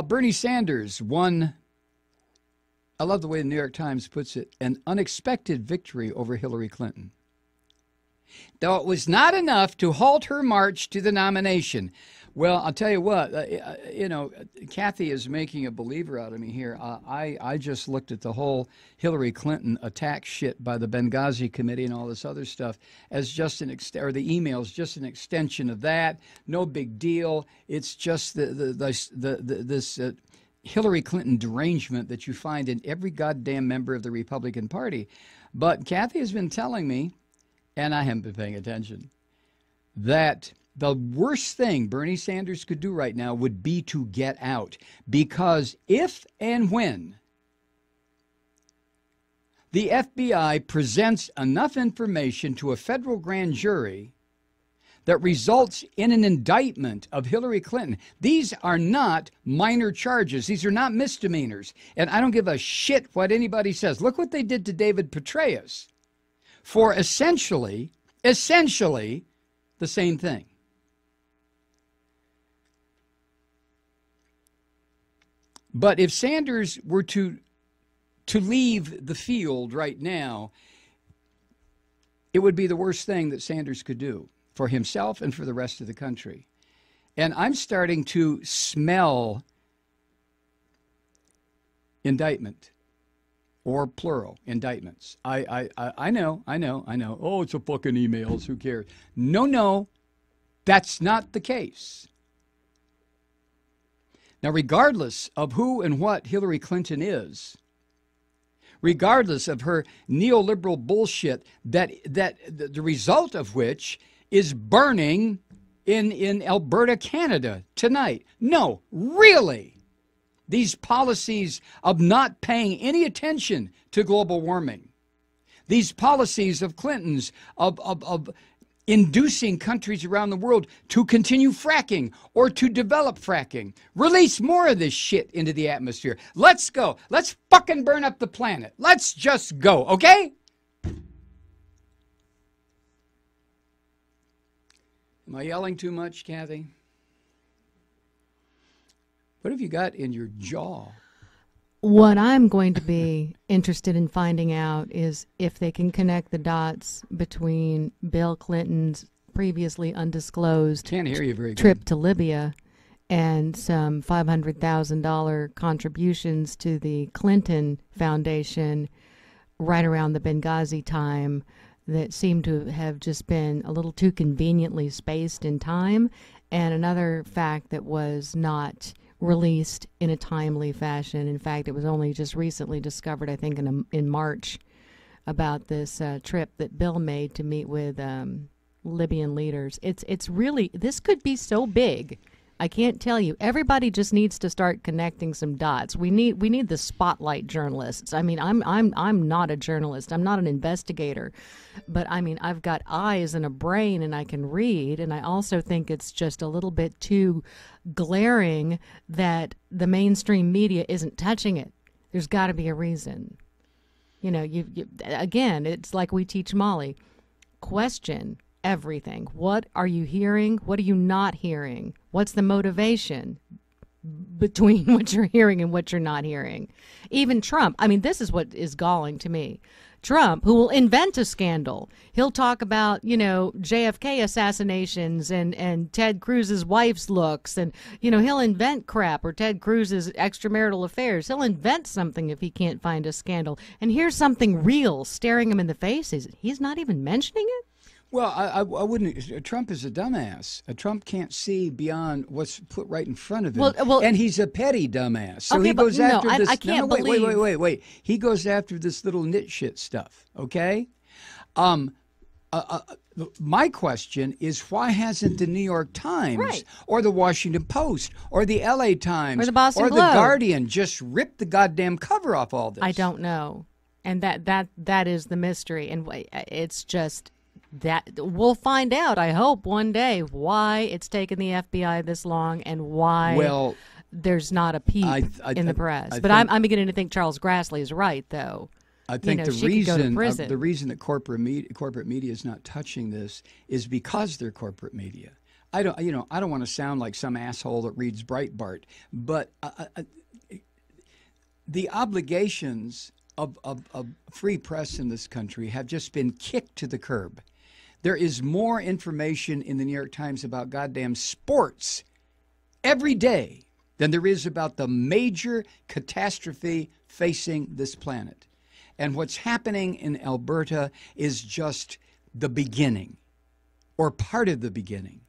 Bernie Sanders won, I love the way the New York Times puts it, an unexpected victory over Hillary Clinton. Though it was not enough to halt her march to the nomination. Well, I'll tell you what, Kathy is making a believer out of me here. I just looked at the whole Hillary Clinton attack shit by the Benghazi committee and all this other stuff as just or the emails, just an extension of that. No big deal. It's just this Hillary Clinton derangement that you find in every goddamn member of the Republican Party. But Kathy has been telling me, and I haven't been paying attention, that the worst thing Bernie Sanders could do right now would be to get out. Because if and when the FBI presents enough information to a federal grand jury that results in an indictment of Hillary Clinton, these are not minor charges. These are not misdemeanors. And I don't give a shit what anybody says. Look what they did to David Petraeus for essentially the same thing. But if Sanders were to leave the field right now, it would be the worst thing that Sanders could do for himself and for the rest of the country. And I'm starting to smell indictment. Or plural indictments. I know. Oh, it's a fucking emails. Who cares? No, that's not the case. Now, regardless of who and what Hillary Clinton is, regardless of her neoliberal bullshit, that the result of which is burning in Alberta, Canada tonight. No, really. These policies of not paying any attention to global warming, these policies of Clinton's of inducing countries around the world to continue fracking or to develop fracking, release more of this shit into the atmosphere. Let's go. Let's fucking burn up the planet. Let's just go, okay? Am I yelling too much, Kathy? What have you got in your jaw? What I'm going to be interested in finding out is if they can connect the dots between Bill Clinton's previously undisclosed trip to Libya and some $500,000 contributions to the Clinton Foundation right around the Benghazi time that seemed to have just been a little too conveniently spaced in time, and another fact that was not released in a timely fashion. In fact, it was only just recently discovered, I think, in March, about this trip that Bill made to meet with Libyan leaders. It's really, this could be so big. I can't tell you. Everybody just needs to start connecting some dots. We need the spotlight journalists. I mean, I'm not a journalist. I'm not an investigator, but I mean, I've got eyes and a brain, and I can read. And I also think it's just a little bit too glaring that the mainstream media isn't touching it. There's got to be a reason. You know, again, it's like we teach Molly. Question everything. What are you hearing? What are you not hearing? What's the motivation between what you're hearing and what you're not hearing? Even Trump. I mean, this is what is galling to me. Trump, who will invent a scandal. He'll talk about, JFK assassinations and Ted Cruz's wife's looks. And, he'll invent crap, or Ted Cruz's extramarital affairs. He'll invent something if he can't find a scandal. And here's something real staring him in the face. He's not even mentioning it? Well, I wouldn't. Trump is a dumbass. Trump can't see beyond what's put right in front of him. Well, and he's a petty dumbass. So okay, he goes after this. I can't believe. Wait. He goes after this little nit shit stuff. Okay. My question is, why hasn't the New York Times or the Washington Post or the LA Times or the Boston or Globe, the Guardian just ripped the goddamn cover off all this? I don't know, and that is the mystery, and it's just. That we'll find out, I hope, one day why it's taken the FBI this long and why there's not a peep in the press. But I'm beginning to think Charles Grassley is right, though. I think the reason that corporate media is not touching this is because they're corporate media. I don't want to sound like some asshole that reads Breitbart, but the obligations of free press in this country have just been kicked to the curb. There is more information in the New York Times about goddamn sports every day than there is about the major catastrophe facing this planet. And what's happening in Alberta is just the beginning, or part of the beginning.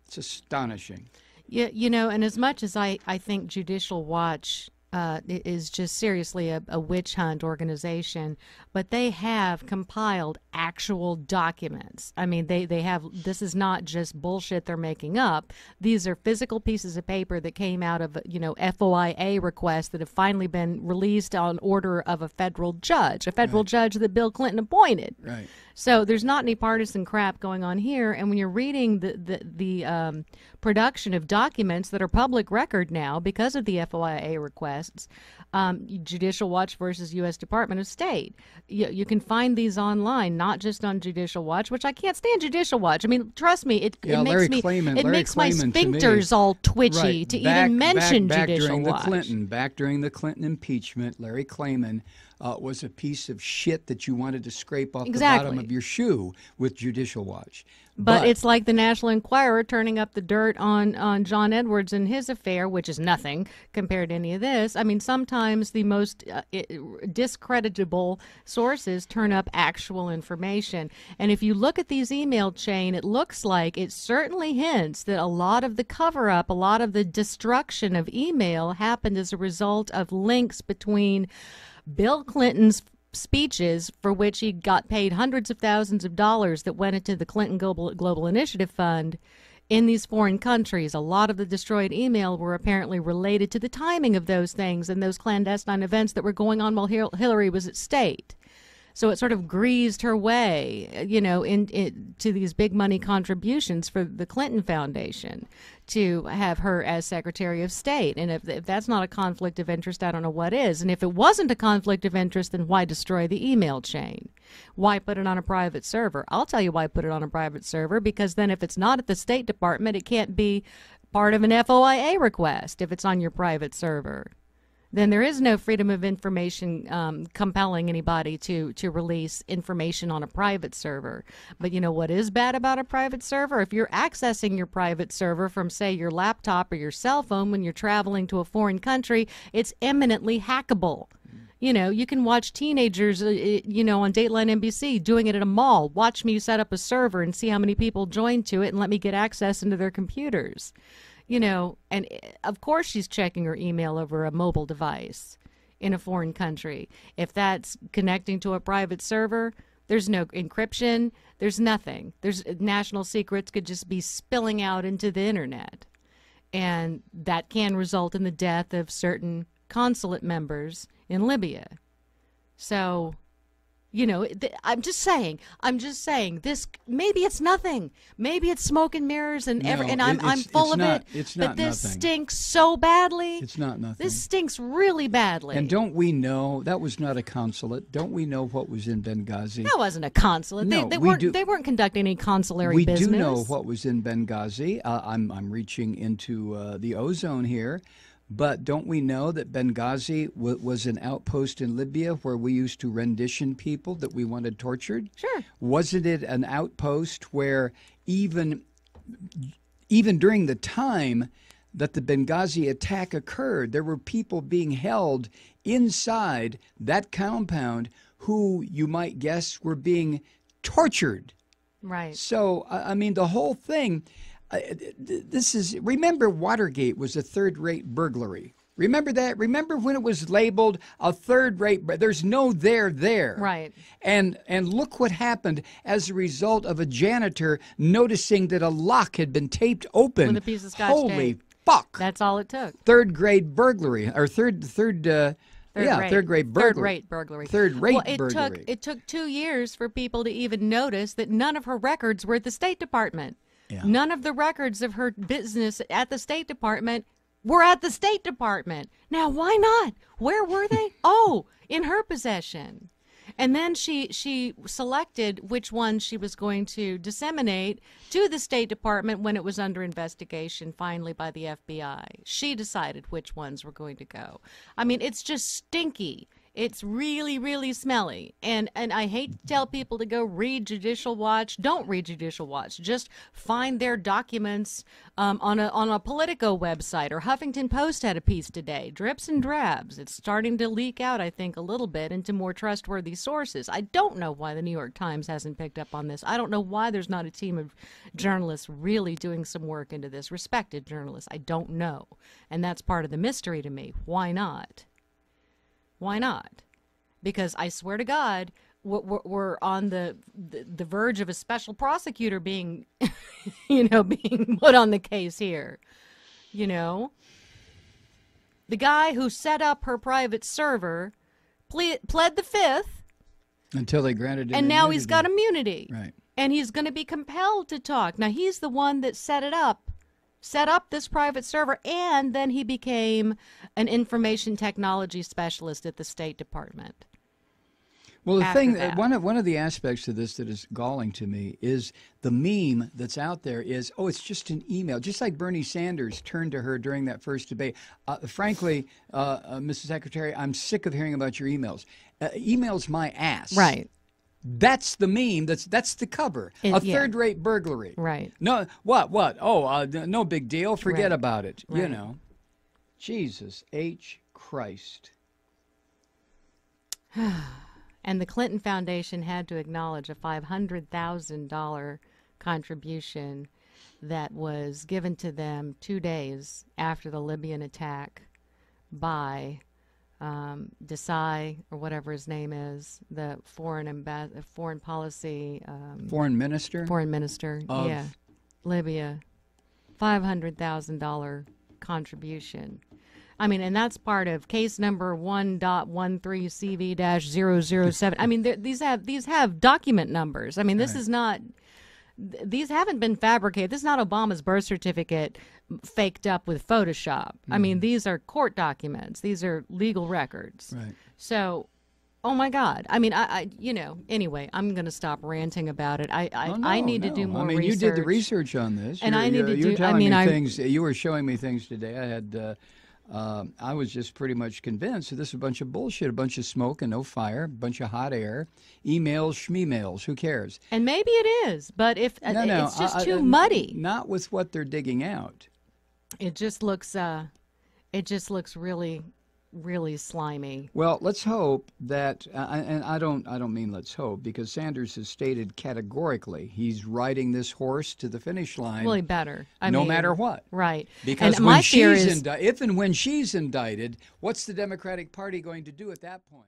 It's astonishing. Yeah, and as much as I think Judicial Watch is just seriously a witch hunt organization, but they have compiled actual documents. I mean, they have, this is not just bullshit they're making up. These are physical pieces of paper that came out of, FOIA requests that have finally been released on order of a federal judge that Bill Clinton appointed. Right. So there's not any partisan crap going on here. And when you're reading the production of documents that are public record now because of the FOIA requests, Judicial Watch versus U.S. Department of State, you can find these online, not just on Judicial Watch, which I can't stand Judicial Watch. I mean, trust me, it makes my sphincters all twitchy to even mention Judicial Watch. Back during the Clinton impeachment, Larry Klayman was a piece of shit that you wanted to scrape off the bottom of your shoe with Judicial Watch. But it's like the National Enquirer turning up the dirt on John Edwards and his affair, which is nothing compared to any of this. I mean, sometimes the most discreditable sources turn up actual information. And if you look at these email chain, it looks like it certainly hints that a lot of the cover-up, a lot of the destruction of email happened as a result of links between Bill Clinton's speeches, for which he got paid hundreds of thousands of dollars that went into the Clinton Global Initiative Fund, in these foreign countries. A lot of the destroyed email were apparently related to the timing of those things and those clandestine events that were going on while Hillary was at state. So it sort of greased her way, to these big money contributions for the Clinton Foundation to have her as Secretary of State. And if that's not a conflict of interest, I don't know what is. And if it wasn't a conflict of interest, then why destroy the email chain? Why put it on a private server? I'll tell you why put it on a private server, because then if it's not at the State Department, it can't be part of an FOIA request if it's on your private server. Then there is no freedom of information compelling anybody to release information on a private server. But you know what is bad about a private server? If you're accessing your private server from, say, your laptop or your cell phone when you're traveling to a foreign country, it's eminently hackable. You can watch teenagers, on Dateline NBC doing it at a mall. Watch me set up a server and see how many people join to it and let me get access into their computers. And of course she's checking her email over a mobile device in a foreign country. If that's connecting to a private server, there's no encryption, there's nothing. There's national secrets could just be spilling out into the internet. And that can result in the death of certain consulate members in Libya. So, I'm just saying this, maybe it's nothing. Maybe it's smoke and mirrors and I'm full of it. It's not but this nothing. Stinks so badly. It's not nothing. This stinks really badly. And don't we know that was not a consulate? Don't we know what was in Benghazi? That wasn't a consulate. No, they weren't conducting any consulary business. We do know what was in Benghazi. I'm reaching into the ozone here. But don't we know that Benghazi was an outpost in Libya where we used to rendition people that we wanted tortured? Sure. Wasn't it an outpost where even during the time that the Benghazi attack occurred, there were people being held inside that compound who, you might guess, were being tortured? Right. So, the whole thing... remember Watergate was a third-rate burglary. Remember that? Remember when it was labeled a third-rate, there's no there. Right. And look what happened as a result of a janitor noticing that a lock had been taped open. With a piece of Scotch Holy tape. fuck. That's all it took. Third-grade burglary, or third-grade burglary. Third-rate burglary. Third-rate burglary. It took 2 years for people to even notice that none of her records were at the State Department. Yeah. None of the records of her business at the State Department were at the State Department. Now, why not? Where were they? In her possession. And then she selected which one she was going to disseminate to the State Department when it was under investigation, finally by the FBI. She decided which ones were going to go. I mean, it's just stinky. It's really, really smelly. And I hate to tell people to go read Judicial Watch. Don't read Judicial Watch. Just find their documents on a Politico website, or Huffington Post had a piece today. Drips and drabs. It's starting to leak out, I think, a little bit into more trustworthy sources. I don't know why the New York Times hasn't picked up on this. I don't know why there's not a team of journalists really doing some work into this. Respected journalists. I don't know. And that's part of the mystery to me. Why not? Why not? Because I swear to God, we're on the verge of a special prosecutor being, being put on the case here. The guy who set up her private server pled the fifth. Until they granted him and now immunity. He's got immunity. Right. And he's going to be compelled to talk. Now, he's the one that set up this private server, and then he became an information technology specialist at the State Department. Well, the thing, one of the aspects of this that is galling to me is the meme that's out there is, oh, it's just an email. Just like Bernie Sanders turned to her during that first debate. Frankly, Mrs. Secretary, I'm sick of hearing about your emails. Email's my ass. Right. That's the meme. That's the cover. A third-rate burglary. Right. No, what? Oh, no big deal. Forget about it. Right. Jesus H. Christ. And the Clinton Foundation had to acknowledge a $500,000 contribution that was given to them 2 days after the Libyan attack by Desai, or whatever his name is, the foreign minister of Libya. $500,000 contribution. I mean, and that's part of case number 1.13CV-007. I mean, these have document numbers. I mean, this is not. These haven't been fabricated. This is not Obama's birth certificate faked up with Photoshop. I mean, these are court documents. These are legal records. Right. So, oh my God. I mean, anyway, I'm going to stop ranting about it. I need to do more research. You did the research on this. And I need to do. You're telling me things. You were showing me things today. I was just pretty much convinced that this is a bunch of bullshit, a bunch of smoke and no fire, a bunch of hot air, emails, schmeemails, who cares? And maybe it is, but it's just too muddy. Not with what they're digging out. It just looks really, really slimy. Well, let's hope that, and I don't mean let's hope, because Sanders has stated categorically he's riding this horse to the finish line. Well, he better. No matter what. Right. Because and when if and when she's indicted, what's the Democratic Party going to do at that point?